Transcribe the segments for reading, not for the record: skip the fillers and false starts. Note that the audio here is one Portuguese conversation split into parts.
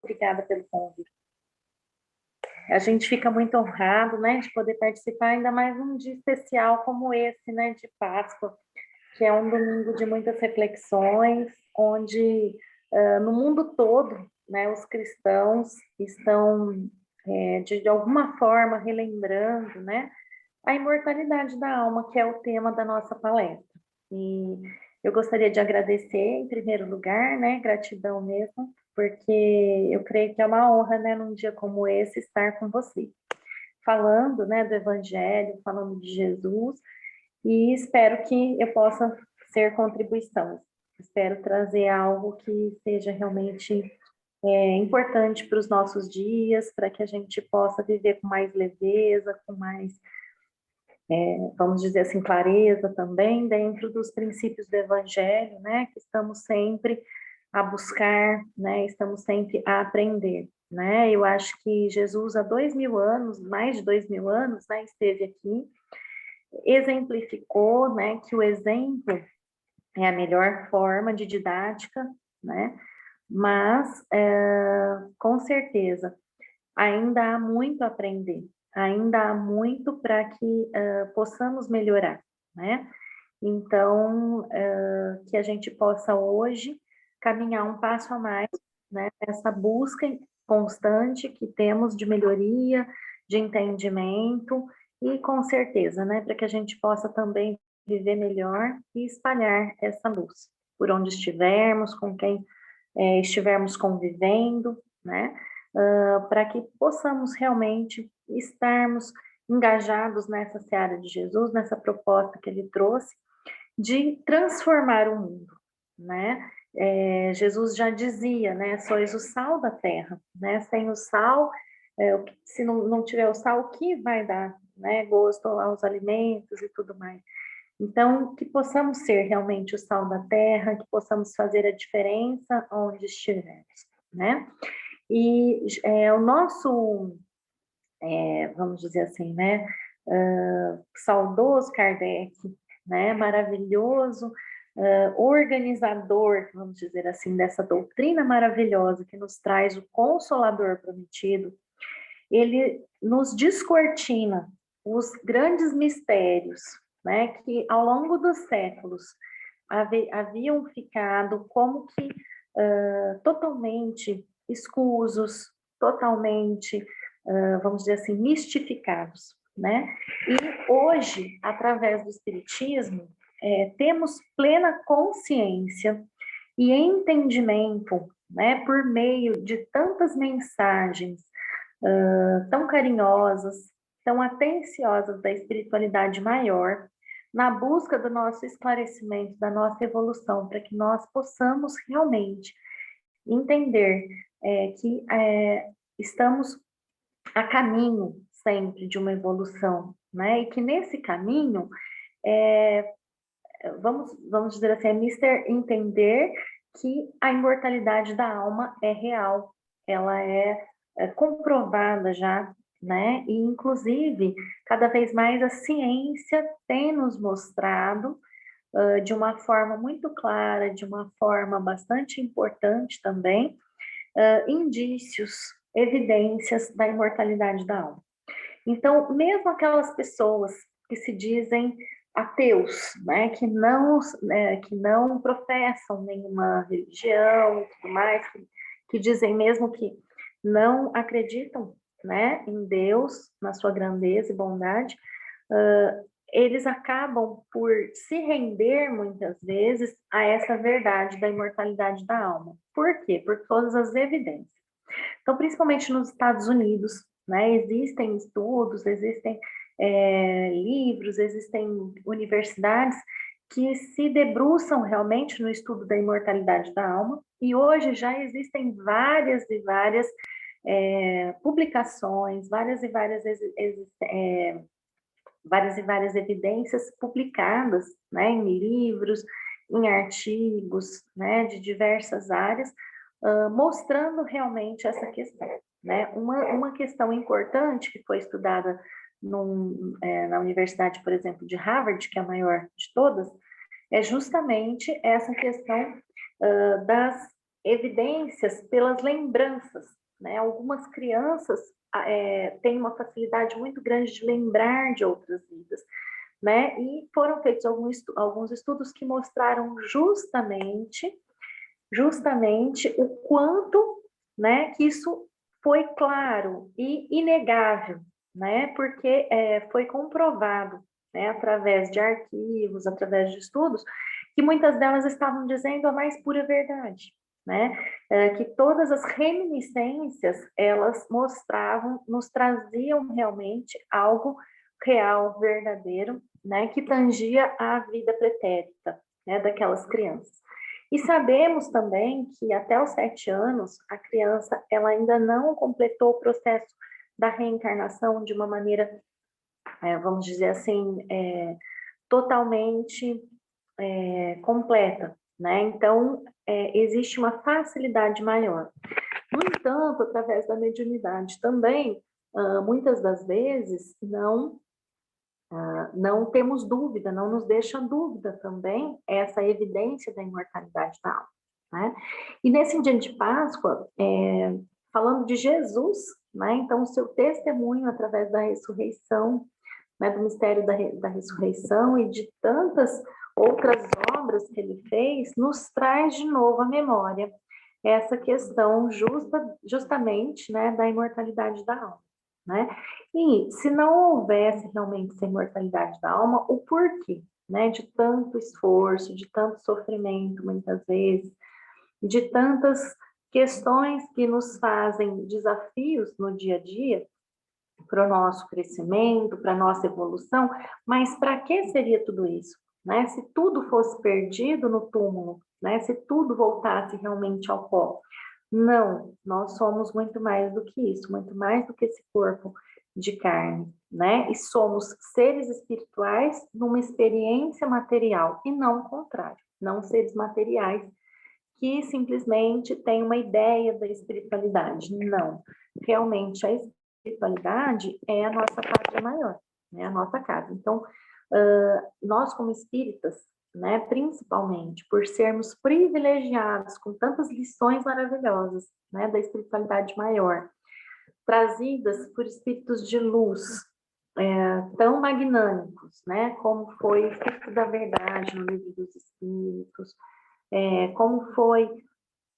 obrigada pelo convite. A gente fica muito honrado, né, de poder participar, ainda mais num dia especial como esse, né, de Páscoa, que é um domingo de muitas reflexões, onde no mundo todo, né, os cristãos estão, de alguma forma, relembrando, né, a imortalidade da alma, que é o tema da nossa palestra. E eu gostaria de agradecer, em primeiro lugar, né, gratidão mesmo, porque eu creio que é uma honra, né, num dia como esse, estar com você, falando, né, do Evangelho, falando de Jesus, e espero que eu possa ser contribuição. Espero trazer algo que seja realmente importante para os nossos dias, para que a gente possa viver com mais leveza, com mais, vamos dizer assim, clareza também, dentro dos princípios do Evangelho, né, que estamos sempre a buscar, né, estamos sempre a aprender, né. Eu acho que Jesus, há 2000 anos, mais de 2000 anos, né, esteve aqui, exemplificou, né, que o exemplo é a melhor forma de didática, né, mas, com certeza, ainda há muito a aprender, ainda há muito para que possamos melhorar, né? Então, que a gente possa hoje caminhar um passo a mais, né? Essa busca constante que temos de melhoria, de entendimento e com certeza, né? Para que a gente possa também viver melhor e espalhar essa luz por onde estivermos, com quem estivermos convivendo, né? Para que possamos realmente estarmos engajados nessa seara de Jesus, nessa proposta que ele trouxe, de transformar o mundo, né? Jesus já dizia, né? Sois o sal da terra, né? Sem o sal, se não tiver o sal, o que vai dar, né? Gosto aos alimentos e tudo mais. Então, que possamos ser realmente o sal da terra, que possamos fazer a diferença onde estivermos, né? E o nosso, vamos dizer assim, né? Saudoso Kardec, né? Maravilhoso, organizador, vamos dizer assim, dessa doutrina maravilhosa que nos traz o Consolador prometido, ele nos descortina os grandes mistérios, né, que ao longo dos séculos haviam ficado como que totalmente escusos, totalmente, vamos dizer assim, mistificados, né? E hoje, através do Espiritismo, temos plena consciência e entendimento, né, por meio de tantas mensagens tão carinhosas, tão atenciosas da espiritualidade maior, na busca do nosso esclarecimento, da nossa evolução, para que nós possamos realmente entender que estamos a caminho sempre de uma evolução, né? E que nesse caminho, vamos dizer assim, é mister entender que a imortalidade da alma é real, ela é comprovada já, né? E, inclusive, cada vez mais a ciência tem nos mostrado de uma forma muito clara, de uma forma bastante importante também, indícios, evidências da imortalidade da alma. Então, mesmo aquelas pessoas que se dizem ateus, né, que não professam nenhuma religião e tudo mais, que dizem mesmo que não acreditam, né, em Deus, na sua grandeza e bondade, eles acabam por se render, muitas vezes, a essa verdade da imortalidade da alma. Por quê? Por todas as evidências. Então, principalmente nos Estados Unidos, né, existem estudos, existem livros, existem universidades que se debruçam realmente no estudo da imortalidade da alma, e hoje já existem várias e várias publicações, várias e várias evidências publicadas, né, em livros, em artigos, né, de diversas áreas, mostrando realmente essa questão, né? Uma questão importante que foi estudada na universidade, por exemplo, de Harvard, que é a maior de todas, é justamente essa questão das evidências pelas lembranças, né? Algumas crianças têm uma facilidade muito grande de lembrar de outras vidas, né? E foram feitos alguns estudos que mostraram justamente o quanto, né, que isso foi claro e inegável, né? Porque foi comprovado, né, através de arquivos, através de estudos, que muitas delas estavam dizendo a mais pura verdade, né? Que todas as reminiscências, elas mostravam, nos traziam realmente algo real, verdadeiro, né? Que tangia a vida pretérita, né, daquelas crianças. E sabemos também que até os 7 anos, a criança ela ainda não completou o processo da reencarnação de uma maneira, vamos dizer assim, totalmente completa, né? Então, existe uma facilidade maior. No entanto, através da mediunidade também, muitas das vezes, não temos dúvida, não nos deixa dúvida também essa evidência da imortalidade da alma, né? E nesse dia de Páscoa, falando de Jesus, né? Então, o seu testemunho através da ressurreição, né? Do mistério da ressurreição e de tantas outras obras que ele fez, nos traz de novo à memória essa questão justamente, né? Da imortalidade da alma, né? E se não houvesse realmente essa imortalidade da alma, o porquê, né, de tanto esforço, de tanto sofrimento, muitas vezes, de tantas questões que nos fazem desafios no dia a dia, para o nosso crescimento, para a nossa evolução, mas para que seria tudo isso? Né? Se tudo fosse perdido no túmulo, né? Se tudo voltasse realmente ao pó. Não, nós somos muito mais do que isso, muito mais do que esse corpo de carne, né? E somos seres espirituais numa experiência material, e não o contrário, não seres materiais que simplesmente têm uma ideia da espiritualidade. Não, realmente a espiritualidade é a nossa pátria maior, né? A nossa casa. Então, nós como espíritas, né, principalmente por sermos privilegiados com tantas lições maravilhosas, né, da espiritualidade maior, trazidas por espíritos de luz, tão magnânicos, né, como foi o Espírito da Verdade no Livro dos Espíritos, como foi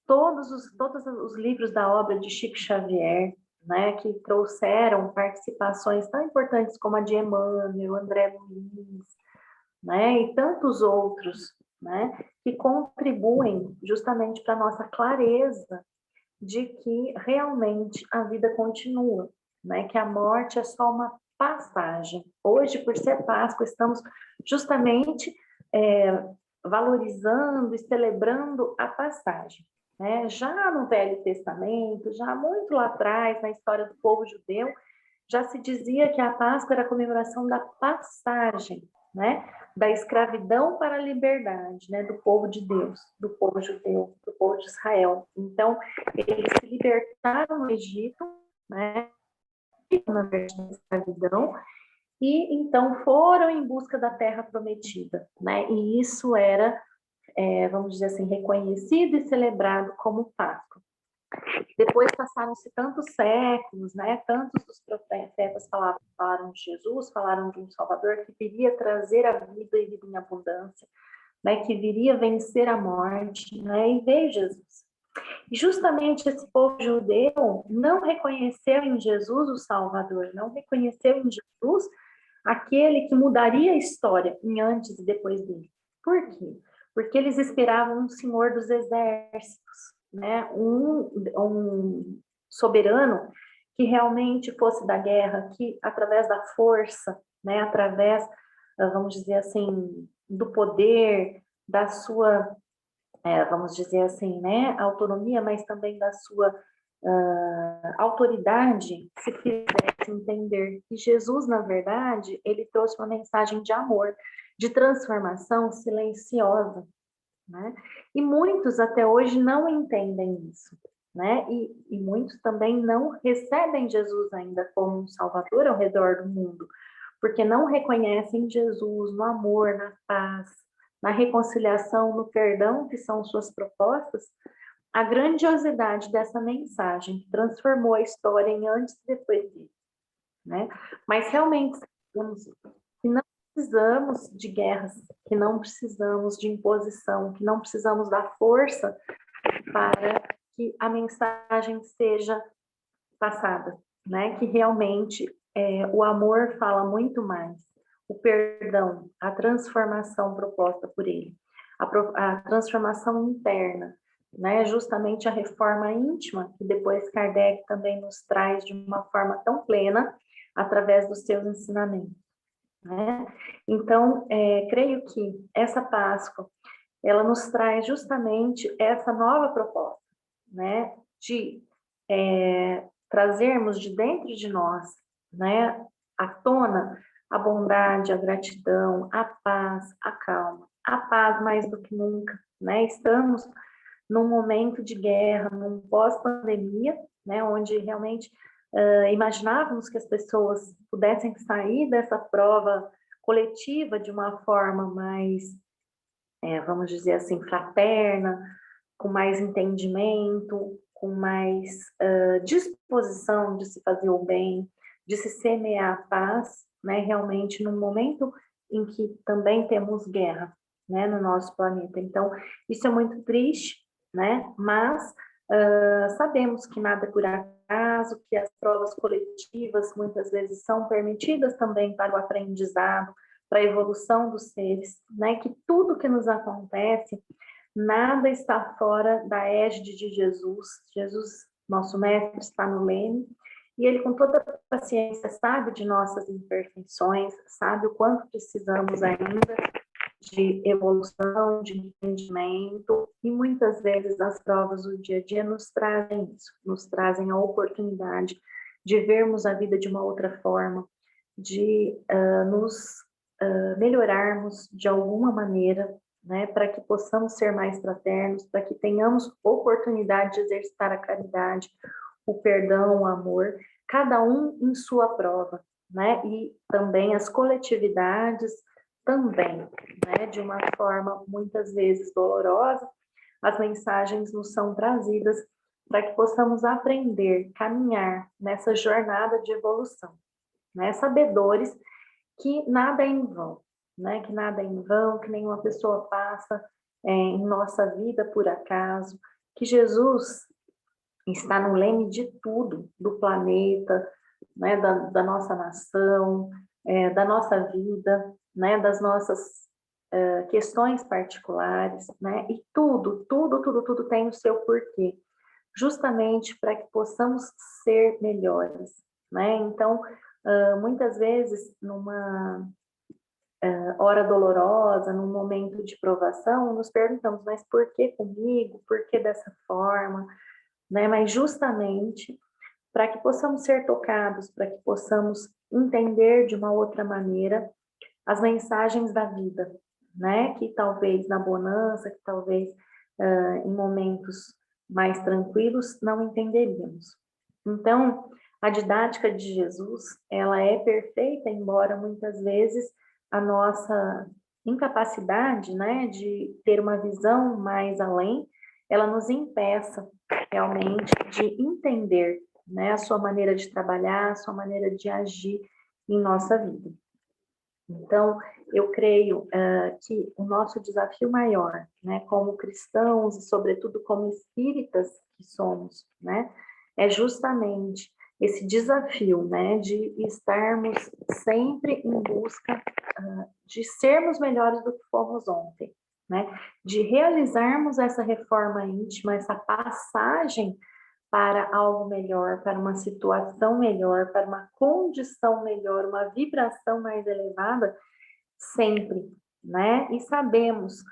todos os livros da obra de Chico Xavier, né, que trouxeram participações tão importantes como a de Emmanuel, André Luiz, né, e tantos outros, né, que contribuem justamente para a nossa clareza de que realmente a vida continua, né, que a morte é só uma passagem. Hoje, por ser Páscoa, estamos justamente valorizando e celebrando a passagem, né? Já no Velho Testamento, já muito lá atrás, na história do povo judeu, já se dizia que a Páscoa era a comemoração da passagem, né? Da escravidão para a liberdade, né? Do povo de Deus, do povo judeu, do povo de Israel. Então, eles se libertaram do Egito, né? Na verdade, da escravidão, e então foram em busca da terra prometida, né? E isso era, vamos dizer assim, reconhecido e celebrado como Páscoa. Depois passaram-se tantos séculos, né? Tantos dos profetas falaram de Jesus, falaram de um Salvador que viria trazer a vida e vida em abundância, né? Que viria vencer a morte, né? E veio Jesus. E justamente esse povo judeu não reconheceu em Jesus o Salvador, não reconheceu em Jesus aquele que mudaria a história em antes e depois dele. Por quê? Porque eles esperavam um Senhor dos Exércitos, né? Um soberano que realmente fosse da guerra, que através da força, né? Através, vamos dizer assim, do poder, da sua, vamos dizer assim, né? Autonomia, mas também da sua autoridade, se fizesse entender que Jesus, na verdade, ele trouxe uma mensagem de amor, de transformação silenciosa, né? E muitos até hoje não entendem isso, né? E muitos também não recebem Jesus ainda como um Salvador ao redor do mundo, porque não reconhecem Jesus no amor, na paz, na reconciliação, no perdão, que são suas propostas, a grandiosidade dessa mensagem, que transformou a história em antes e depois disso, né? Mas realmente sabemos que não precisamos de guerras, que não precisamos de imposição, que não precisamos da força para que a mensagem seja passada, né? Que realmente o amor fala muito mais, o perdão, a transformação proposta por ele, a transformação interna, né? Justamente a reforma íntima que depois Kardec também nos traz de uma forma tão plena através dos seus ensinamentos, né? Então, creio que essa Páscoa ela nos traz justamente essa nova proposta, né? De trazermos de dentro de nós, né, à tona a bondade, a gratidão, a paz, a calma, a paz mais do que nunca, né? Estamos num momento de guerra, num pós-pandemia, né, onde realmente imaginávamos que as pessoas pudessem sair dessa prova coletiva de uma forma mais, vamos dizer assim, fraterna, com mais entendimento, com mais disposição de se fazer o bem, de se semear a paz, né? Realmente num momento em que também temos guerra, né, no nosso planeta. Então, isso é muito triste, né? Mas sabemos que nada é por acaso, que as provas coletivas muitas vezes são permitidas também para o aprendizado, para a evolução dos seres, né? Que tudo que nos acontece nada está fora da égide de Jesus. Jesus, nosso mestre, está no leme e ele, com toda a paciência, sabe de nossas imperfeições, sabe o quanto precisamos ainda de evolução, de entendimento, e muitas vezes as provas do dia a dia nos trazem isso, nos trazem a oportunidade de vermos a vida de uma outra forma, de nos melhorarmos de alguma maneira, né, para que possamos ser mais fraternos, para que tenhamos oportunidade de exercitar a caridade, o perdão, o amor, cada um em sua prova, né, e também as coletividades também, né, de uma forma muitas vezes dolorosa, as mensagens nos são trazidas para que possamos aprender, caminhar nessa jornada de evolução, né, sabedores que nada é em vão, né? Que nada é em vão, que nenhuma pessoa passa em nossa vida por acaso, que Jesus está no leme de tudo, do planeta, né? Da nossa nação, da nossa vida, né? Das nossas questões particulares, né? E tudo tem o seu porquê, justamente para que possamos ser melhores, né? Então, muitas vezes, numa hora dolorosa, num momento de provação, nos perguntamos, mas por que comigo? Por que dessa forma? Né? Mas justamente para que possamos ser tocados, para que possamos entender de uma outra maneira as mensagens da vida, né? Que talvez na bonança, que talvez em momentos mais tranquilos não entenderíamos. Então, a didática de Jesus, ela é perfeita, embora muitas vezes a nossa incapacidade, né, de ter uma visão mais além, ela nos impeça realmente de entender, né, a sua maneira de trabalhar, a sua maneira de agir em nossa vida. Então, eu creio que o nosso desafio maior, né, como cristãos e, sobretudo, como espíritas que somos, né, é justamente esse desafio, né, de estarmos sempre em busca de sermos melhores do que fomos ontem, né, de realizarmos essa reforma íntima, essa passagem para algo melhor, para uma situação melhor, para uma condição melhor, uma vibração mais elevada, sempre, né? E sabemos,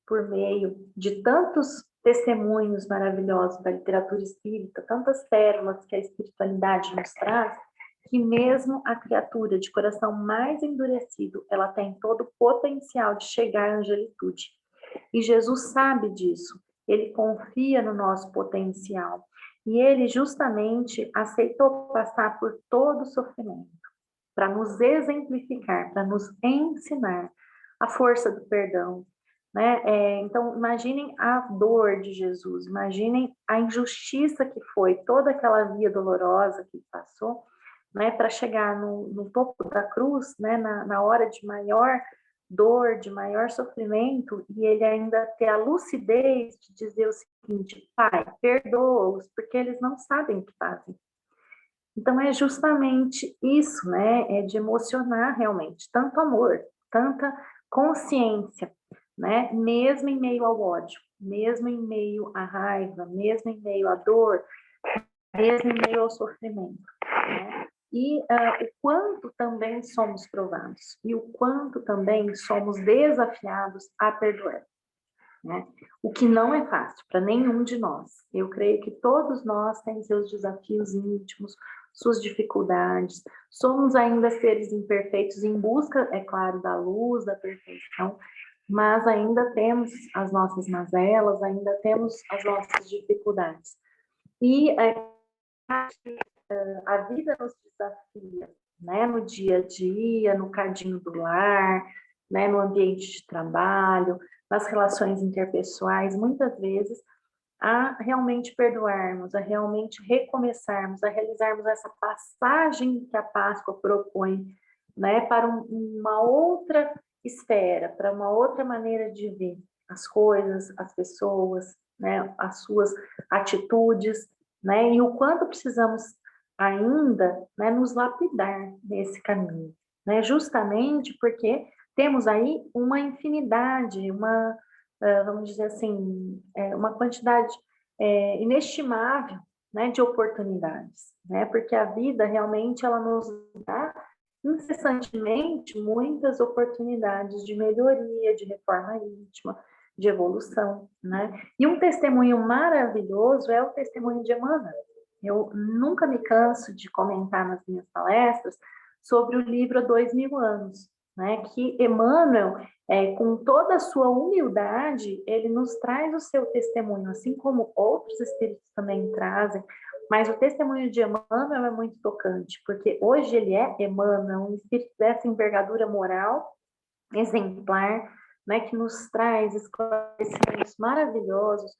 por meio de tantos testemunhos maravilhosos da literatura espírita, tantas pérolas que a espiritualidade nos traz, que mesmo a criatura de coração mais endurecido, ela tem todo o potencial de chegar à angelitude. E Jesus sabe disso, ele confia no nosso potencial. E ele justamente aceitou passar por todo o sofrimento para nos exemplificar, para nos ensinar a força do perdão, né? Então, imaginem a dor de Jesus, imaginem a injustiça que foi, toda aquela via dolorosa que passou, né, para chegar no topo da cruz, né, na hora de maior dor, de maior sofrimento, e ele ainda ter a lucidez de dizer o seguinte: Pai, perdoa-os, porque eles não sabem o que fazem. Então, é justamente isso, né? É de emocionar realmente, tanto amor, tanta consciência, né? Mesmo em meio ao ódio, mesmo em meio à raiva, mesmo em meio à dor, mesmo em meio ao sofrimento, né? E o quanto também somos provados, e o quanto também somos desafiados a perdoar, né? O que não é fácil para nenhum de nós. Eu creio que todos nós temos seus desafios íntimos, suas dificuldades. Somos ainda seres imperfeitos em busca, é claro, da luz, da perfeição, mas ainda temos as nossas mazelas, ainda temos as nossas dificuldades. E a vida nos desafia, né? No dia a dia, no cadinho do lar, né? No ambiente de trabalho, nas relações interpessoais, muitas vezes, a realmente perdoarmos, a realmente recomeçarmos, a realizarmos essa passagem que a Páscoa propõe, né? Para uma outra esfera, para uma outra maneira de ver as coisas, as pessoas, né? As suas atitudes, né? E o quanto precisamos ainda, né, nos lapidar nesse caminho, né? Justamente porque temos aí uma infinidade, vamos dizer assim, uma quantidade inestimável, né, de oportunidades, né? Porque a vida realmente ela nos dá incessantemente muitas oportunidades de melhoria, de reforma íntima, de evolução, né? E um testemunho maravilhoso é o testemunho de Emmanuel. Eu nunca me canso de comentar nas minhas palestras sobre o livro Há 2000 anos, né? Que Emmanuel, com toda a sua humildade, ele nos traz o seu testemunho, assim como outros espíritos também trazem, mas o testemunho de Emmanuel é muito tocante, porque hoje ele é Emmanuel, um espírito dessa envergadura moral exemplar, né, que nos traz esclarecimentos maravilhosos,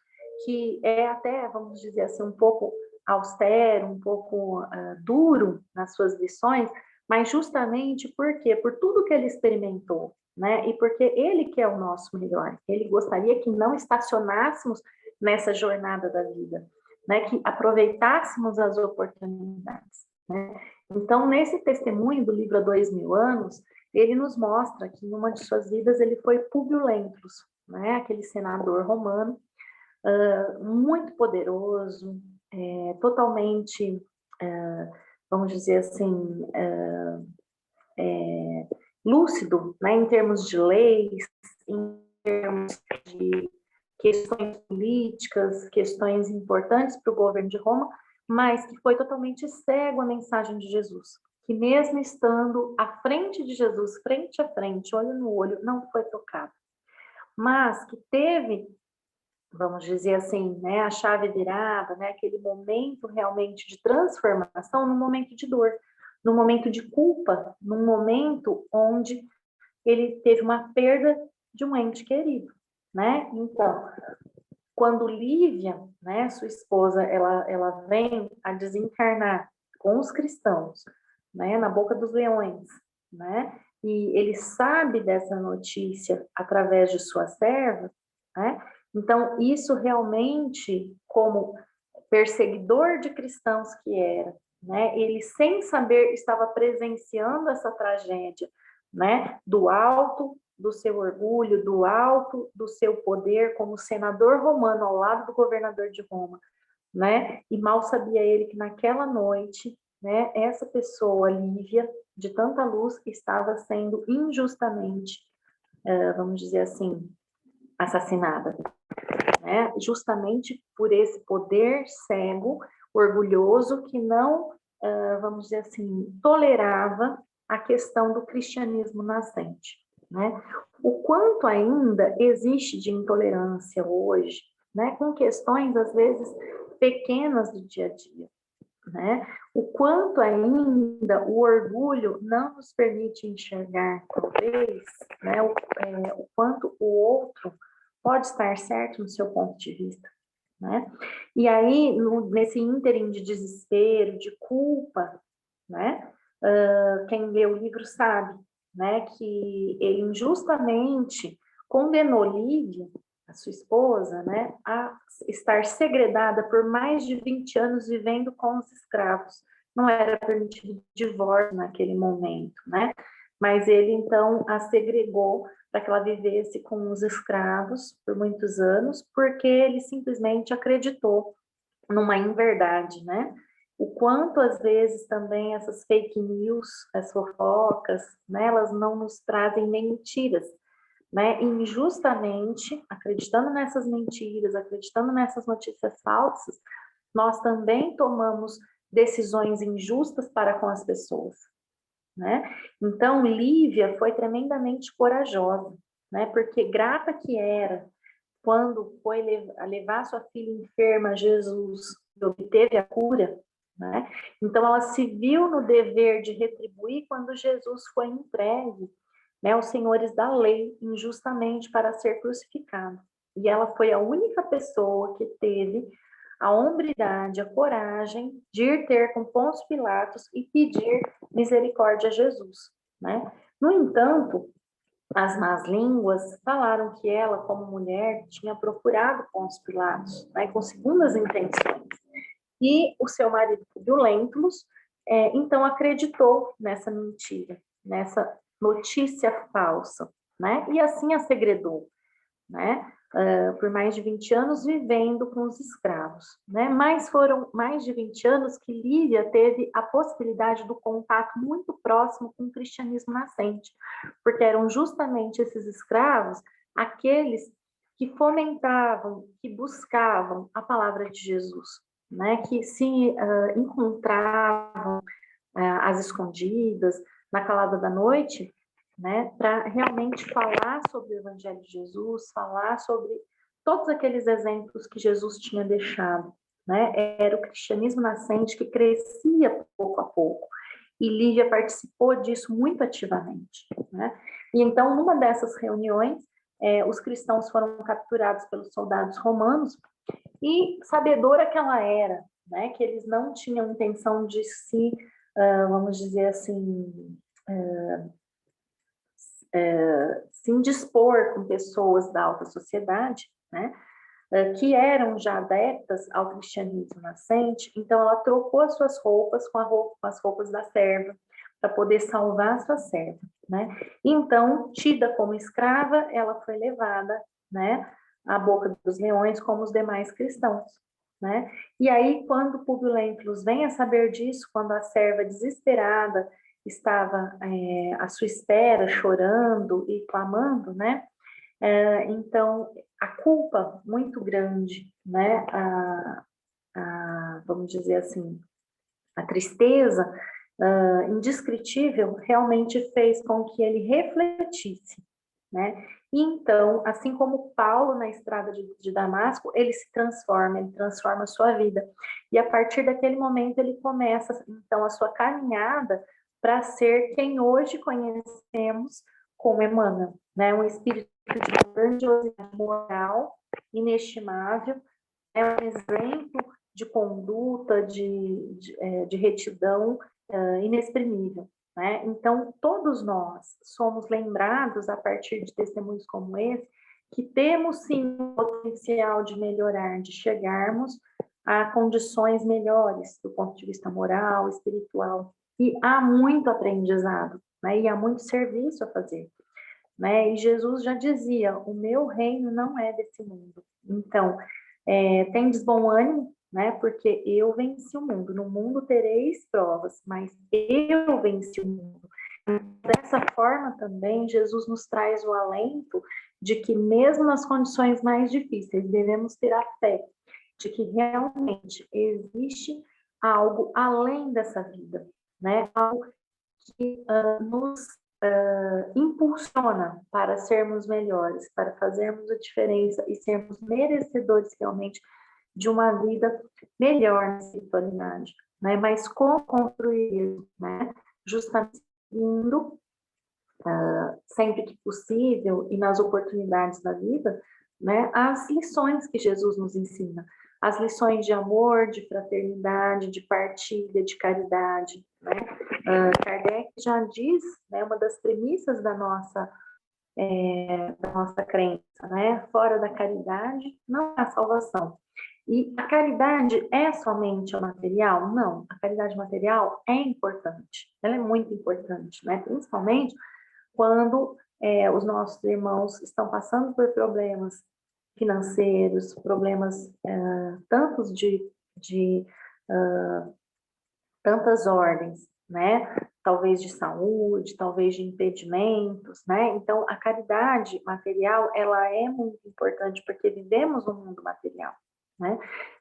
que é até, vamos dizer assim, um pouco austero, um pouco duro nas suas lições, mas justamente por quê? Por tudo que ele experimentou, né? E porque ele quer o nosso melhor. Ele gostaria que não estacionássemos nessa jornada da vida, né? Que aproveitássemos as oportunidades, né? Então, nesse testemunho do livro Há 2000 anos, ele nos mostra que em uma de suas vidas ele foi Públio Lentulus, né? Aquele senador romano, muito poderoso, totalmente, vamos dizer assim, lúcido, né? Em termos de leis, em termos de questões políticas, questões importantes para o governo de Roma, mas que foi totalmente cego à mensagem de Jesus, que mesmo estando à frente de Jesus, frente a frente, olho no olho, não foi tocado, mas que teve, vamos dizer assim, né, a chave virada, né, aquele momento realmente de transformação, num momento de dor, num momento de culpa, num momento onde ele teve uma perda de um ente querido, né? Então, quando Lívia, né, sua esposa, ela vem a desencarnar com os cristãos, né, na boca dos leões, né? E ele sabe dessa notícia através de sua serva, né? Então, isso realmente, como perseguidor de cristãos que era, né? Ele, sem saber, estava presenciando essa tragédia, né? Do alto do seu orgulho, do alto do seu poder como senador romano ao lado do governador de Roma, né? E mal sabia ele que naquela noite, né, essa pessoa, Lívia, de tanta luz, estava sendo injustamente, vamos dizer assim, assassinada, né? Justamente por esse poder cego, orgulhoso, que não, vamos dizer assim, tolerava a questão do cristianismo nascente, né? O quanto ainda existe de intolerância hoje, né? Com questões, às vezes, pequenas do dia a dia, né? O quanto ainda o orgulho não nos permite enxergar talvez, né, o quanto o outro pode estar certo no seu ponto de vista, né? E aí, nesse ínterim de desespero, de culpa, né? Quem lê o livro sabe, né, que ele injustamente condenou Lívia, a sua esposa, né, a estar segredada por mais de 20 anos vivendo com os escravos. Não era permitido divórcio naquele momento, né? Mas ele então a segregou para que ela vivesse com os escravos por muitos anos, porque ele simplesmente acreditou numa inverdade, né? O quanto às vezes também essas fake news, as fofocas, né, elas não nos trazem mentiras, né? Injustamente, acreditando nessas mentiras, acreditando nessas notícias falsas, nós também tomamos decisões injustas para com as pessoas, né? Então, Lívia foi tremendamente corajosa, né? Porque grata que era quando foi levar sua filha enferma a Jesus e obteve a cura, né? Então ela se viu no dever de retribuir quando Jesus foi entregue, né, aos senhores da lei injustamente para ser crucificado. E ela foi a única pessoa que teve a hombridade, a coragem de ir ter com Pôncio Pilatos e pedir misericórdia a Jesus, né? No entanto, as más línguas falaram que ela, como mulher, tinha procurado Pôncio Pilatos, né, com segundas intenções. E o seu marido, Publio Lentulus, então acreditou nessa mentira, nessa notícia falsa, né? E assim a segredou, né? Por mais de 20 anos vivendo com os escravos, né? Mas foram mais de 20 anos que Lívia teve a possibilidade do contato muito próximo com o cristianismo nascente, porque eram justamente esses escravos aqueles que fomentavam, que buscavam a palavra de Jesus, né? Que se encontravam às escondidas, na calada da noite, né, para realmente falar sobre o Evangelho de Jesus, falar sobre todos aqueles exemplos que Jesus tinha deixado, né? Era o cristianismo nascente que crescia pouco a pouco. E Lívia participou disso muito ativamente, né? E então, numa dessas reuniões, os cristãos foram capturados pelos soldados romanos e, sabedora que ela era, né, que eles não tinham intenção de se, vamos dizer assim, se indispor com pessoas da alta sociedade, né, que eram já adeptas ao cristianismo nascente, então ela trocou as suas roupas com as roupas da serva, para poder salvar a sua serva, né? Então, tida como escrava, ela foi levada, né, à boca dos leões como os demais cristãos, né? E aí, quando Publio Lentulus vem a saber disso, quando a serva desesperada estava à sua espera, chorando e clamando, né? Então, a culpa muito grande, né? Vamos dizer assim, a tristeza indescritível realmente fez com que ele refletisse, né? E então, assim como Paulo na estrada de Damasco, ele se transforma, ele transforma a sua vida. E a partir daquele momento ele começa, então, a sua caminhada para ser quem hoje conhecemos como Emmanuel, né? Um espírito de grandiosidade moral inestimável, é um exemplo de conduta, de retidão inexprimível, né? Então, todos nós somos lembrados, a partir de testemunhos como esse, que temos sim o potencial de melhorar, de chegarmos a condições melhores do ponto de vista moral, espiritual. E há muito aprendizado, né? E há muito serviço a fazer, né? E Jesus já dizia: o meu reino não é desse mundo. Então, tendes bom ânimo, né? Porque eu venci o mundo. No mundo tereis provas, mas eu venci o mundo. Dessa forma também, Jesus nos traz o alento de que mesmo nas condições mais difíceis, devemos ter a fé de que realmente existe algo além dessa vida, né? Algo que nos impulsiona para sermos melhores, para fazermos a diferença e sermos merecedores realmente de uma vida melhor na espiritualidade, né? Mas como construir isso, né? Justamente indo sempre que possível e nas oportunidades da vida, né, as lições que Jesus nos ensina, as lições de amor, de fraternidade, de partilha, de caridade, né? Kardec já diz, né, uma das premissas da nossa crença, né? Fora da caridade não há salvação. E a caridade é somente o material? Não, a caridade material é importante, ela é muito importante, né? Principalmente quando os nossos irmãos estão passando por problemas financeiros, problemas tantos de tantas ordens, né? Talvez de saúde, talvez de impedimentos, né? Então, a caridade material, ela é muito importante porque vivemos um mundo material, né?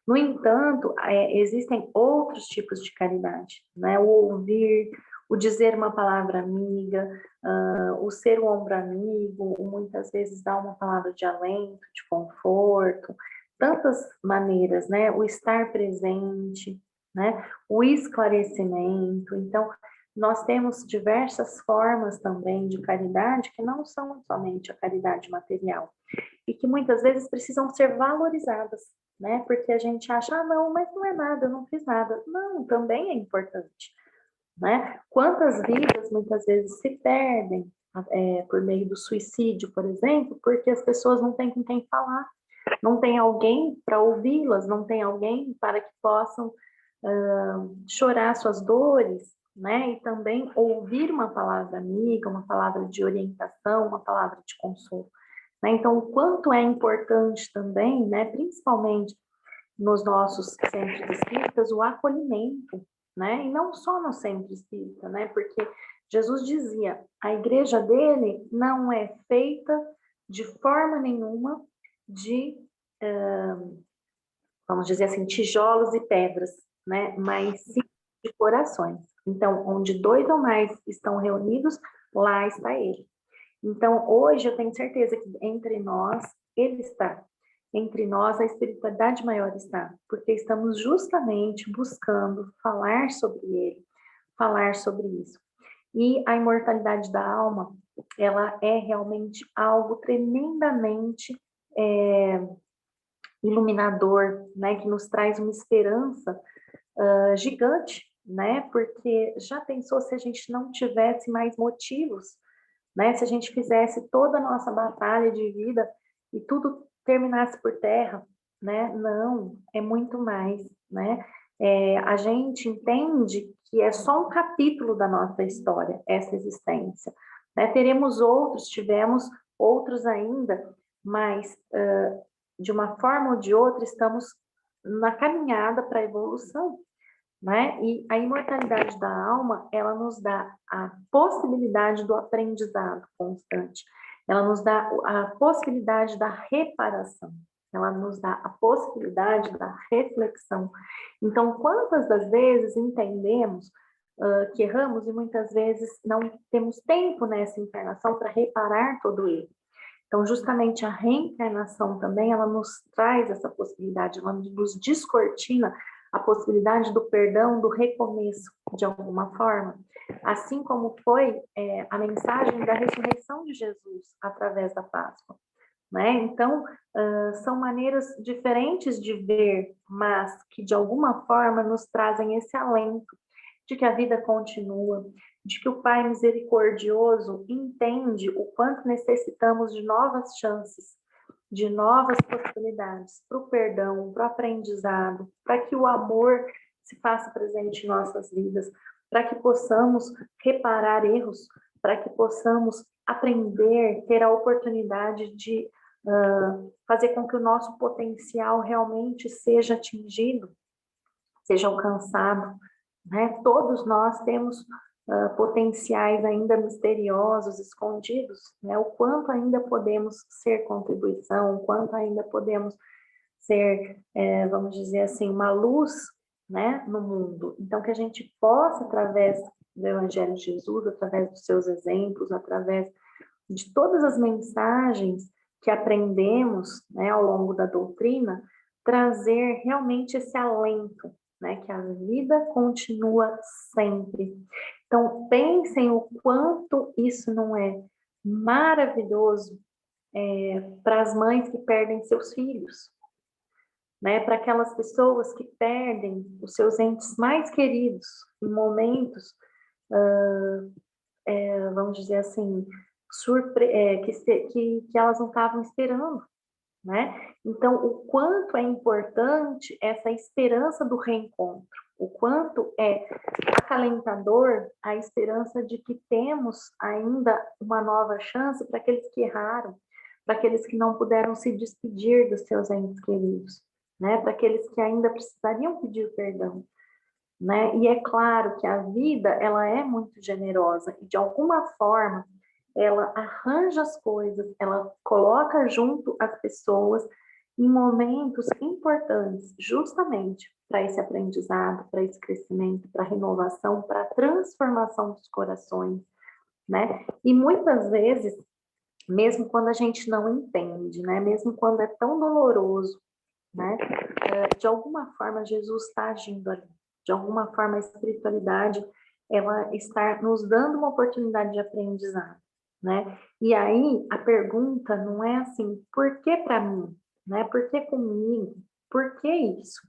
No entanto, existem outros tipos de caridade, né? O ouvir, o dizer uma palavra amiga, o ser um ombro amigo, o muitas vezes dar uma palavra de alento, de conforto, tantas maneiras, né? O estar presente, né? O esclarecimento. Então, nós temos diversas formas também de caridade que não são somente a caridade material e que muitas vezes precisam ser valorizadas, né? Porque a gente acha, ah, não, mas não é nada, eu não fiz nada. Não, também é importante, né? Quantas vidas muitas vezes se perdem por meio do suicídio, por exemplo, porque as pessoas não têm com quem falar, não tem alguém para ouvi-las, não tem alguém para que possam chorar suas dores, né? E também ouvir uma palavra amiga, uma palavra de orientação, uma palavra de consolo, né? Então, o quanto é importante também, né? Principalmente nos nossos centros espíritas, o acolhimento, né? E não só no centro espírita, né? Porque Jesus dizia, a igreja dele não é feita de forma nenhuma de, vamos dizer assim, tijolos e pedras, né? Mas sim de corações. Então, onde dois ou mais estão reunidos, lá está ele. Então, hoje eu tenho certeza que entre nós ele está. Entre nós a espiritualidade maior está, porque estamos justamente buscando falar sobre ele, falar sobre isso. E a imortalidade da alma, ela é realmente algo tremendamente iluminador, né, que nos traz uma esperança gigante, né, porque já pensou se a gente não tivesse mais motivos, né, se a gente fizesse toda a nossa batalha de vida e tudo terminasse por terra, né, não, é muito mais, né, a gente entende que é só um capítulo da nossa história, essa existência, né, teremos outros, tivemos outros ainda, mas de uma forma ou de outra, estamos na caminhada para a evolução, né? E a imortalidade da alma, ela nos dá a possibilidade do aprendizado constante, ela nos dá a possibilidade da reparação, ela nos dá a possibilidade da reflexão. Então, quantas das vezes entendemos que erramos e muitas vezes não temos tempo nessa encarnação para reparar todo ele. Então, justamente a reencarnação também, ela nos traz essa possibilidade, ela nos descortina a possibilidade do perdão, do recomeço, de alguma forma. Assim como foi a mensagem da ressurreição de Jesus através da Páscoa, né? Então, são maneiras diferentes de ver, mas que de alguma forma nos trazem esse alento de que a vida continua, de que o Pai misericordioso entende o quanto necessitamos de novas chances, de novas possibilidades para o perdão, para o aprendizado, para que o amor se faça presente em nossas vidas, para que possamos reparar erros, para que possamos aprender, ter a oportunidade de fazer com que o nosso potencial realmente seja atingido, seja alcançado, né? Todos nós temos potenciais ainda misteriosos, escondidos, né? O quanto ainda podemos ser contribuição, o quanto ainda podemos ser, vamos dizer assim, uma luz, né, no mundo. Então, que a gente possa, através do Evangelho de Jesus, através dos seus exemplos, através de todas as mensagens que aprendemos, né, ao longo da doutrina, trazer realmente esse alento, né, que a vida continua sempre. Então, pensem o quanto isso não é maravilhoso para as mães que perdem seus filhos, né? Para aquelas pessoas que perdem os seus entes mais queridos em momentos, vamos dizer assim, que elas não estavam esperando, né? Então, o quanto é importante essa esperança do reencontro, o quanto é acalentador a esperança de que temos ainda uma nova chance para aqueles que erraram, para aqueles que não puderam se despedir dos seus entes queridos, né? Para aqueles que ainda precisariam pedir perdão, né? E é claro que a vida, ela é muito generosa e de alguma forma ela arranja as coisas, ela coloca junto as pessoas em momentos importantes, justamente para esse aprendizado, para esse crescimento, para a renovação, para a transformação dos corações, né? E muitas vezes, mesmo quando a gente não entende, né? Mesmo quando é tão doloroso, né? De alguma forma Jesus está agindo ali. De alguma forma a espiritualidade ela está nos dando uma oportunidade de aprendizado, né? E aí a pergunta não é assim, por que para mim, né? Por que comigo? Por que isso?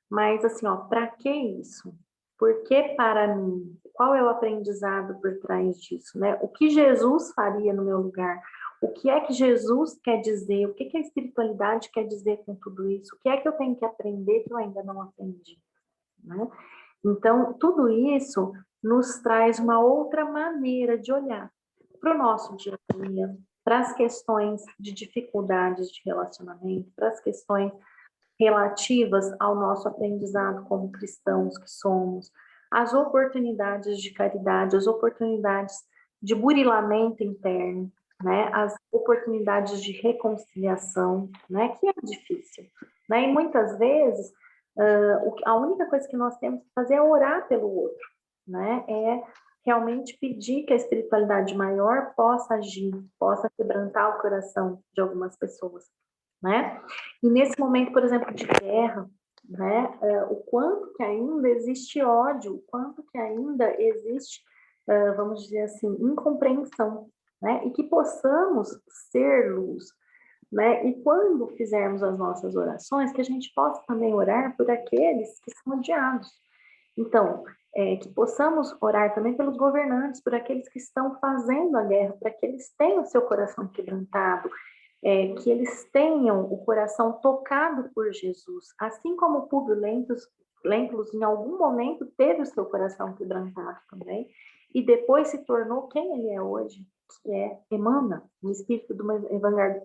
Mas assim, ó, para que isso? Por que para mim? Qual é o aprendizado por trás disso, né? O que Jesus faria no meu lugar? O que é que Jesus quer dizer? O que que a espiritualidade quer dizer com tudo isso? O que é que eu tenho que aprender que eu ainda não aprendi, né? Então, tudo isso nos traz uma outra maneira de olhar para o nosso dia a dia, para as questões de dificuldades de relacionamento, para as questões relativas ao nosso aprendizado como cristãos que somos, as oportunidades de caridade, as oportunidades de burilamento interno, né? As oportunidades de reconciliação, né? Que é difícil, né? E muitas vezes a única coisa que nós temos que fazer é orar pelo outro, né? É realmente pedir que a espiritualidade maior possa agir, possa quebrantar o coração de algumas pessoas, né? E nesse momento, por exemplo, de guerra, né, o quanto que ainda existe ódio, o quanto que ainda existe, vamos dizer assim, incompreensão, né? E que possamos ser luz, né? E quando fizermos as nossas orações, que a gente possa também orar por aqueles que são odiados. Então, que possamos orar também pelos governantes, por aqueles que estão fazendo a guerra, para que eles tenham o seu coração quebrantado, que eles tenham o coração tocado por Jesus, assim como Públio Lentulus em algum momento teve o seu coração quebrantado também, e depois se tornou quem ele é hoje, que emana um espírito de uma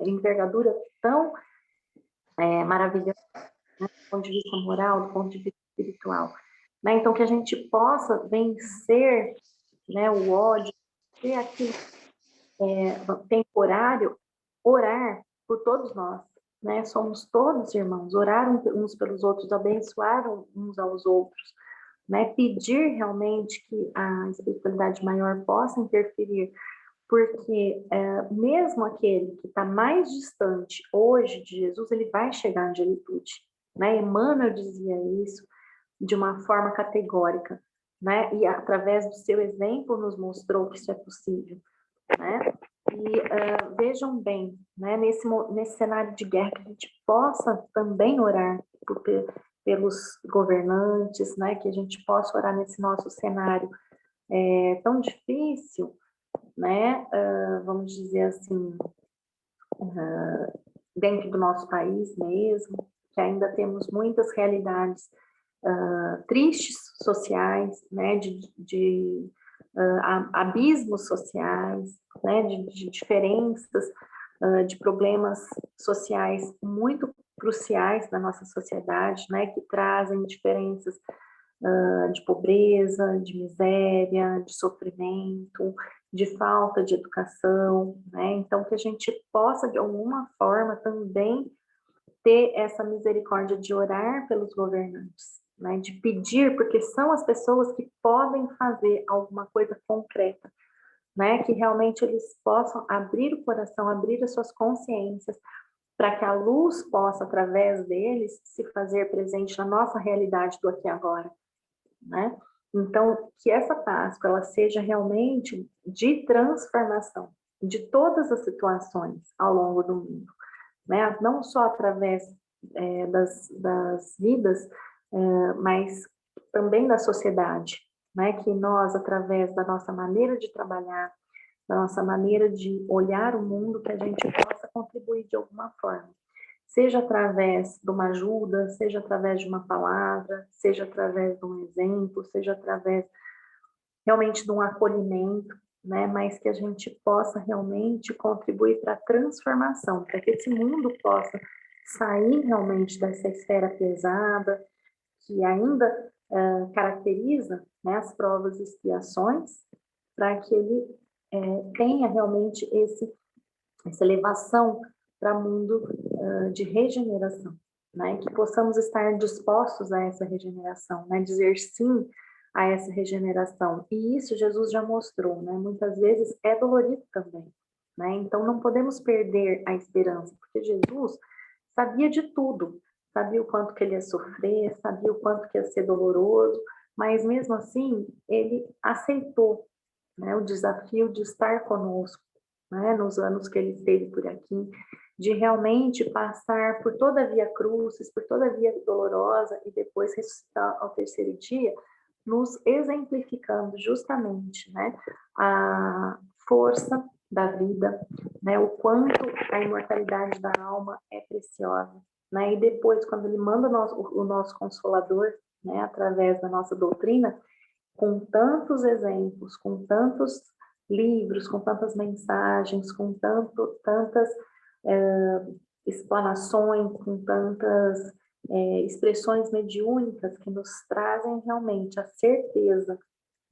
envergadura tão maravilhosa, né, do ponto de vista moral, do ponto de vista espiritual. Né? Então, que a gente possa vencer, né, o ódio, ter aquilo temporário, orar por todos nós, né? Somos todos irmãos, orar uns pelos outros, abençoar uns aos outros, né? Pedir realmente que a espiritualidade maior possa interferir, porque mesmo aquele que está mais distante hoje de Jesus, ele vai chegar em plenitude, né? Emmanuel dizia isso de uma forma categórica, né? E através do seu exemplo nos mostrou que isso é possível, né? E vejam bem, né, nesse cenário de guerra, que a gente possa também orar pelos governantes, né, que a gente possa orar nesse nosso cenário tão difícil, né, vamos dizer assim, dentro do nosso país mesmo, que ainda temos muitas realidades tristes sociais, né, de abismos sociais, né, de diferenças, de problemas sociais muito cruciais na nossa sociedade, né, que trazem diferenças de pobreza, de miséria, de sofrimento, de falta de educação, né? Então, que a gente possa, de alguma forma, também ter essa misericórdia de orar pelos governantes, né? De pedir, porque são as pessoas que podem fazer alguma coisa concreta, né? Que realmente eles possam abrir o coração, abrir as suas consciências, para que a luz possa, através deles, se fazer presente na nossa realidade do aqui e agora, né? Então, que essa Páscoa ela seja realmente de transformação de todas as situações ao longo do mundo, né? Não só através das vidas, mas também da sociedade, né? Que nós, através da nossa maneira de trabalhar, da nossa maneira de olhar o mundo, que a gente possa contribuir de alguma forma. Seja através de uma ajuda, seja através de uma palavra, seja através de um exemplo, seja através realmente de um acolhimento, né? Mas que a gente possa realmente contribuir para a transformação, para que esse mundo possa sair realmente dessa esfera pesada, que ainda caracteriza, né, as provas e expiações, para que ele tenha realmente essa elevação para o mundo de regeneração, né? Que possamos estar dispostos a essa regeneração, né? Dizer sim a essa regeneração. E isso Jesus já mostrou, né? Muitas vezes é dolorido também, né? Então não podemos perder a esperança, porque Jesus sabia de tudo, sabia o quanto que ele ia sofrer, sabia o quanto que ia ser doloroso, mas mesmo assim ele aceitou, né, o desafio de estar conosco, né, nos anos que ele esteve por aqui, de realmente passar por toda a via crucis, por toda a via dolorosa e depois ressuscitar ao terceiro dia, nos exemplificando justamente, né, a força da vida, né, o quanto a imortalidade da alma é preciosa, né, e depois quando ele manda o nosso Consolador, né, através da nossa doutrina, com tantos exemplos, com tantos livros, com tantas mensagens, com tantas explanações, com tantas expressões mediúnicas que nos trazem realmente a certeza,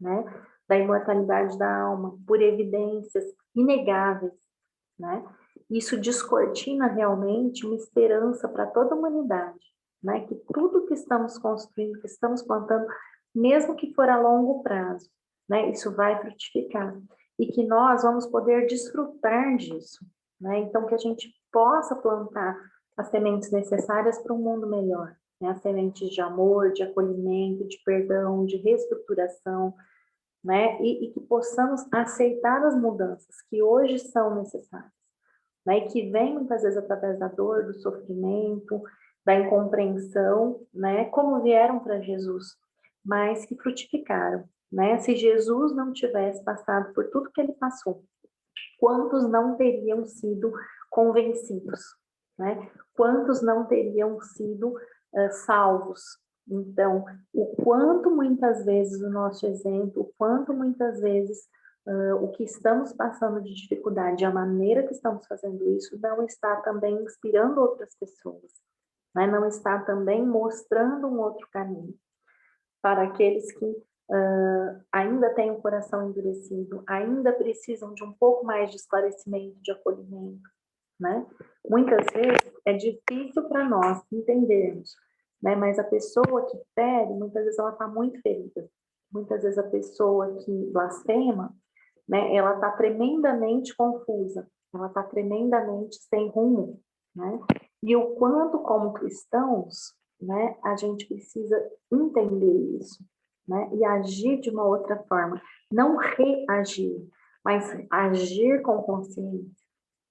né, da imortalidade da alma, por evidências inegáveis, né? Isso descortina realmente uma esperança para toda a humanidade, né? Que tudo que estamos construindo, que estamos plantando, mesmo que for a longo prazo, né? Isso vai frutificar e que nós vamos poder desfrutar disso, né? Então que a gente possa plantar as sementes necessárias para um mundo melhor, né? As sementes de amor, de acolhimento, de perdão, de reestruturação, né? E que possamos aceitar as mudanças que hoje são necessárias, né? E que vêm muitas vezes através da dor, do sofrimento, da incompreensão, né? Como vieram para Jesus, mas que frutificaram, né? Se Jesus não tivesse passado por tudo que ele passou, quantos não teriam sido convencidos, né? Quantos não teriam sido salvos? Então, o quanto muitas vezes o nosso exemplo, o quanto muitas vezes o que estamos passando de dificuldade, a maneira que estamos fazendo isso, não está também inspirando outras pessoas, né? Não está também mostrando um outro caminho para aqueles que ainda têm o coração endurecido, ainda precisam de um pouco mais de esclarecimento, de acolhimento, né? Muitas vezes é difícil para nós entendermos, né? Mas a pessoa que fere, muitas vezes ela está muito ferida. Muitas vezes a pessoa que blasfema, né? Ela está tremendamente confusa, ela está tremendamente sem rumo, né? E o quanto, como cristãos, né? A gente precisa entender isso, né? E agir de uma outra forma, não reagir, mas agir com consciência,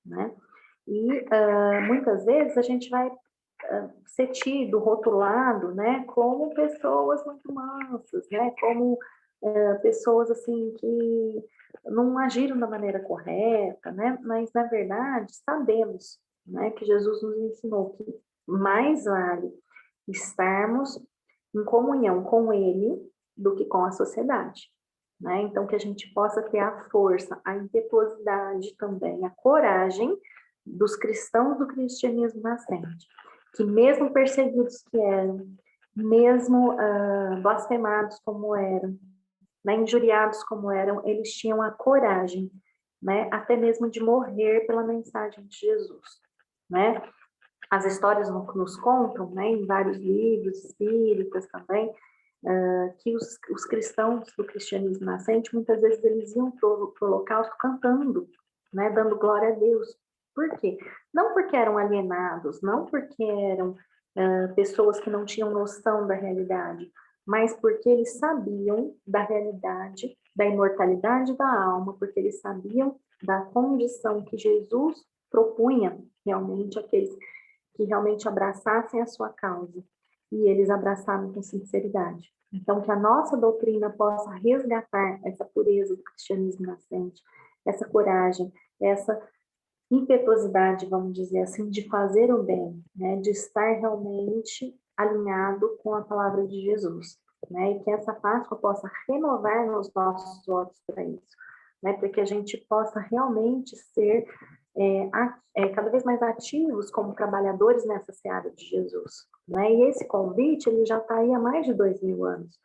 né? E muitas vezes a gente vai ser tido, rotulado, né, como pessoas muito mansas, né, como pessoas assim que não agiram da maneira correta, né, mas na verdade sabemos, né, que Jesus nos ensinou que mais vale estarmos em comunhão com Ele do que com a sociedade, né? Então que a gente possa ter a força, a impetuosidade também, a coragem dos cristãos do cristianismo nascente, que mesmo perseguidos que eram, mesmo blasfemados como eram, né, injuriados como eram, eles tinham a coragem, né, até mesmo de morrer pela mensagem de Jesus, né? As histórias nos contam, né, em vários livros espíritas também, que os cristãos do cristianismo nascente, muitas vezes eles iam para o holocausto cantando, né, dando glória a Deus. Por quê? Não porque eram alienados, não porque eram pessoas que não tinham noção da realidade, mas porque eles sabiam da realidade, da imortalidade da alma, porque eles sabiam da condição que Jesus propunha realmente àqueles que realmente abraçassem a sua causa, e eles abraçaram com sinceridade. Então, que a nossa doutrina possa resgatar essa pureza do cristianismo nascente, essa coragem, essa impetuosidade, vamos dizer assim, de fazer o bem, né? De estar realmente alinhado com a palavra de Jesus, né? E que essa Páscoa possa renovar nos nossos votos para isso, né? Para que a gente possa realmente ser cada vez mais ativos como trabalhadores nessa seara de Jesus, né? E esse convite, ele já está aí há mais de 2000 anos.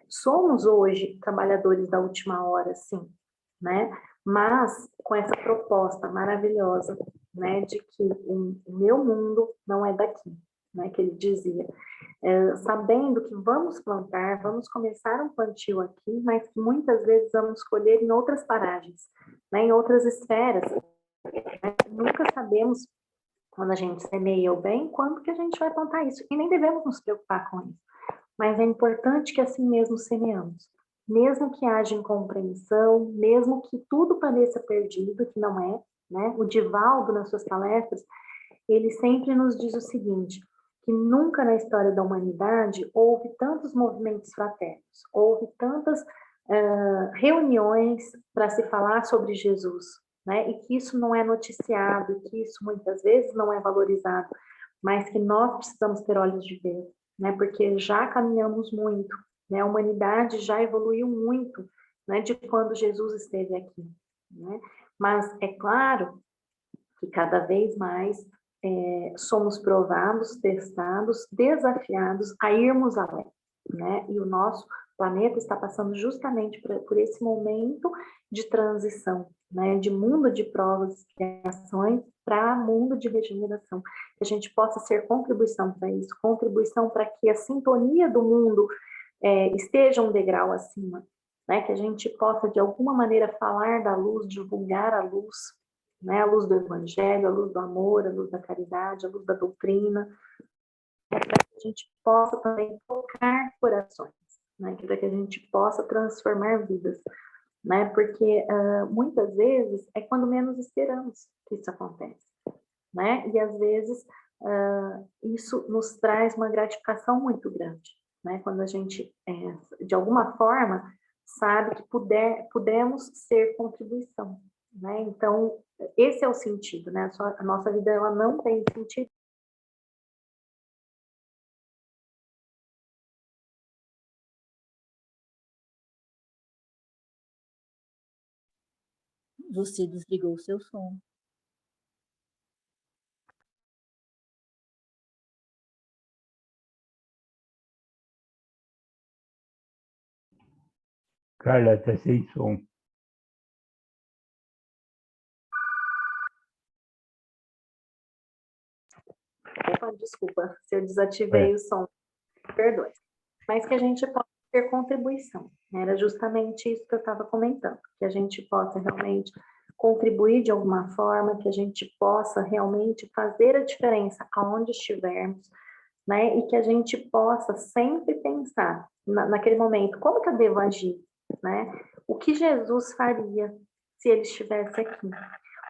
Somos hoje trabalhadores da última hora, sim, né? Mas com essa proposta maravilhosa, né, de que o meu mundo não é daqui, né, que ele dizia, sabendo que vamos plantar, vamos começar um plantio aqui, mas que muitas vezes vamos colher em outras paragens, né, em outras esferas, né? Nunca sabemos quando a gente semeia o bem, quando que a gente vai plantar isso, e nem devemos nos preocupar com isso. Mas é importante que assim mesmo semeamos. Mesmo que haja incompreensão, mesmo que tudo pareça perdido, que não é, né? O Divaldo, nas suas palestras, ele sempre nos diz o seguinte, que nunca na história da humanidade houve tantos movimentos fraternos, houve tantas reuniões para se falar sobre Jesus, né? E que isso não é noticiado, que isso muitas vezes não é valorizado, mas que nós precisamos ter olhos de ver, né? Porque já caminhamos muito, né? A humanidade já evoluiu muito, né? De quando Jesus esteve aqui, né? Mas é claro que cada vez mais somos provados, testados, desafiados a irmos além, né? E o nosso planeta está passando justamente por esse momento de transição, né? De mundo de provas e expiações para mundo de regeneração. Que a gente possa ser contribuição para isso, contribuição para que a sintonia do mundo esteja um degrau acima, né? Que a gente possa, de alguma maneira, falar da luz, divulgar a luz, né? A luz do evangelho, a luz do amor, a luz da caridade, a luz da doutrina, para que a gente possa também tocar corações, né? Para que a gente possa transformar vidas, né? Porque muitas vezes é quando menos esperamos que isso acontece, né? E às vezes isso nos traz uma gratificação muito grande, né? Quando a gente, de alguma forma, sabe que pudemos ser contribuição, né? Então, esse é o sentido, né? A nossa vida, ela não tem sentido. Você desligou o seu som. Carla, tá sem som. Opa, desculpa, se eu desativei o som, perdoe. Mas que a gente possa ter contribuição, né? Era justamente isso que eu estava comentando, que a gente possa realmente contribuir de alguma forma, que a gente possa realmente fazer a diferença aonde estivermos, né? E que a gente possa sempre pensar naquele momento, como que eu devo agir, né? O que Jesus faria se ele estivesse aqui?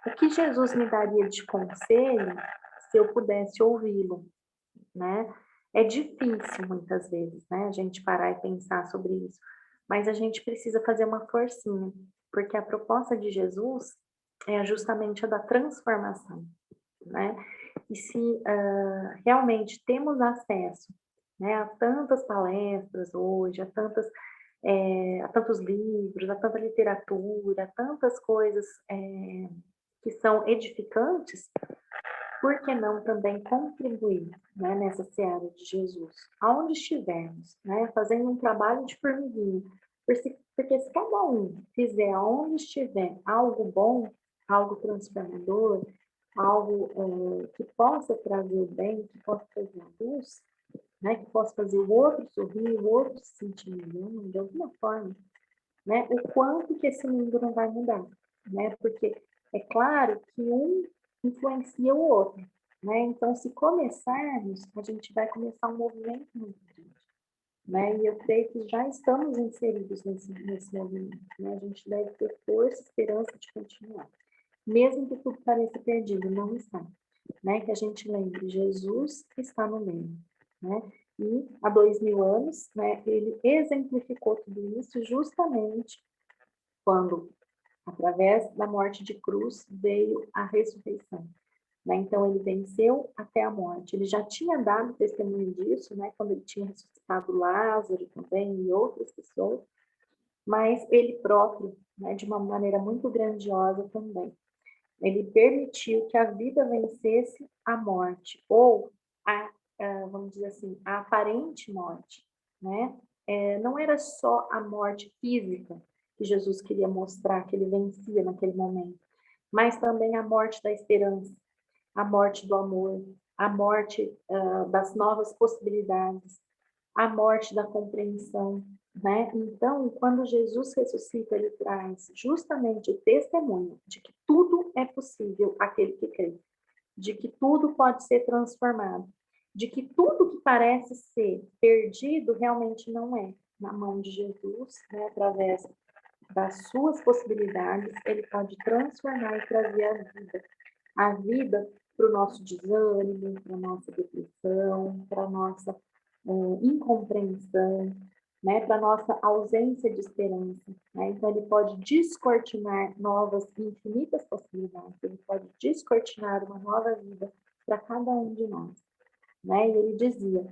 O que Jesus me daria de conselho se eu pudesse ouvi-lo, né? É difícil muitas vezes, né? A gente parar e pensar sobre isso, mas a gente precisa fazer uma forcinha, porque a proposta de Jesus é justamente a da transformação, né? E se realmente temos acesso, né, a tantas palestras hoje, a tantos livros, a tanta literatura, a tantas coisas que são edificantes, por que não também contribuir, né, nessa seara de Jesus, aonde estivermos, né, fazendo um trabalho de formiguinha, porque se cada um fizer aonde estiver algo bom, algo transformador, algo que possa trazer o bem, que possa trazer a luz, né, que possa fazer o outro sorrir, o outro se sentir melhor, de alguma forma, né, o quanto que esse mundo não vai mudar, né, porque é claro que um influencia o outro, né, então se começarmos, a gente vai começar um movimento muito grande, né? E eu creio que já estamos inseridos nesse movimento, né? A gente deve ter força, esperança de continuar. Mesmo que tudo pareça perdido, não está. Né? Que a gente lembre, Jesus está no meio, né? E há 2000 anos, né, ele exemplificou tudo isso justamente quando, através da morte de cruz, veio a ressurreição. Né? Então, ele venceu até a morte. Ele já tinha dado testemunho disso, né? Quando ele tinha ressuscitado Lázaro também e outras pessoas, mas ele próprio, né, de uma maneira muito grandiosa também. Ele permitiu que a vida vencesse a morte, ou vamos dizer assim, a aparente morte, né? Não era só a morte física que Jesus queria mostrar que ele vencia naquele momento, mas também a morte da esperança, a morte do amor, a morte das novas possibilidades, a morte da compreensão, né? Então, quando Jesus ressuscita, ele traz justamente o testemunho de que tudo é possível àquele que crê, de que tudo pode ser transformado, de que tudo que parece ser perdido realmente não é. Na mão de Jesus, né, através das suas possibilidades, ele pode transformar e trazer a vida para o nosso desânimo, para a nossa depressão, para a nossa incompreensão, né, para a nossa ausência de esperança. Né? Então, ele pode descortinar novas infinitas possibilidades, ele pode descortinar uma nova vida para cada um de nós. Né? E ele dizia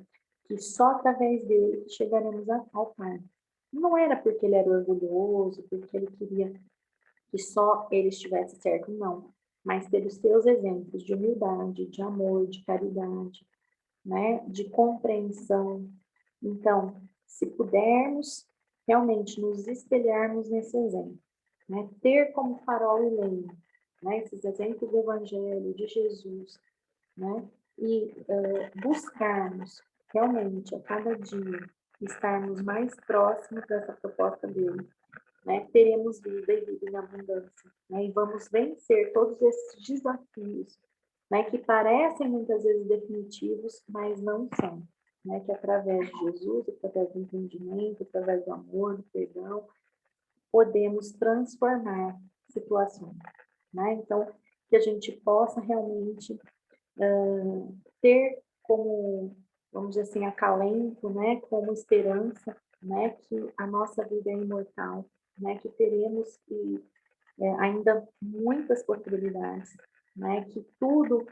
que só através dele chegaremos ao Pai. Não era porque ele era orgulhoso, porque ele queria que só ele estivesse certo, não. Mas pelos seus exemplos de humildade, de amor, de caridade, né? De compreensão. Então, se pudermos realmente nos espelharmos nesse exemplo, né? Ter como farol e lema, né? Esses exemplos do Evangelho, de Jesus, né? E buscarmos realmente a cada dia estarmos mais próximos dessa proposta dele, né? Teremos vida e vida em abundância, né? E vamos vencer todos esses desafios, né? Que parecem muitas vezes definitivos, mas não são, né? Que através de Jesus, através do entendimento, através do amor, do perdão, podemos transformar situações, né? Então, que a gente possa realmente ter como, vamos dizer assim, acalento, né? Como esperança, né? Que a nossa vida é imortal, né? Que teremos ainda muitas possibilidades, né? Que tudo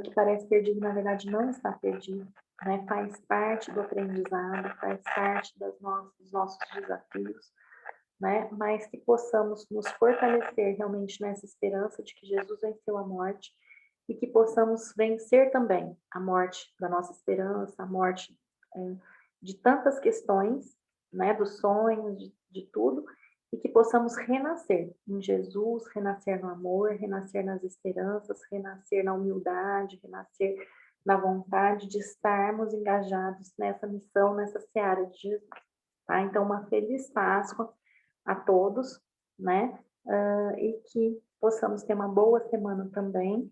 que parece perdido, na verdade, não está perdido, né? Faz parte do aprendizado, faz parte dos nossos desafios, né? Mas que possamos nos fortalecer realmente nessa esperança de que Jesus venceu a morte e que possamos vencer também a morte da nossa esperança, a morte de tantas questões, né? Dos sonhos, de tudo, e que possamos renascer em Jesus, renascer no amor, renascer nas esperanças, renascer na humildade, renascer na vontade de estarmos engajados nessa missão, nessa seara de Jesus. Tá? Então, uma feliz Páscoa a todos, né? E que possamos ter uma boa semana também.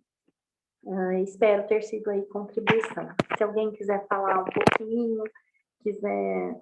Espero ter sido aí contribuição. Se alguém quiser falar um pouquinho, quiser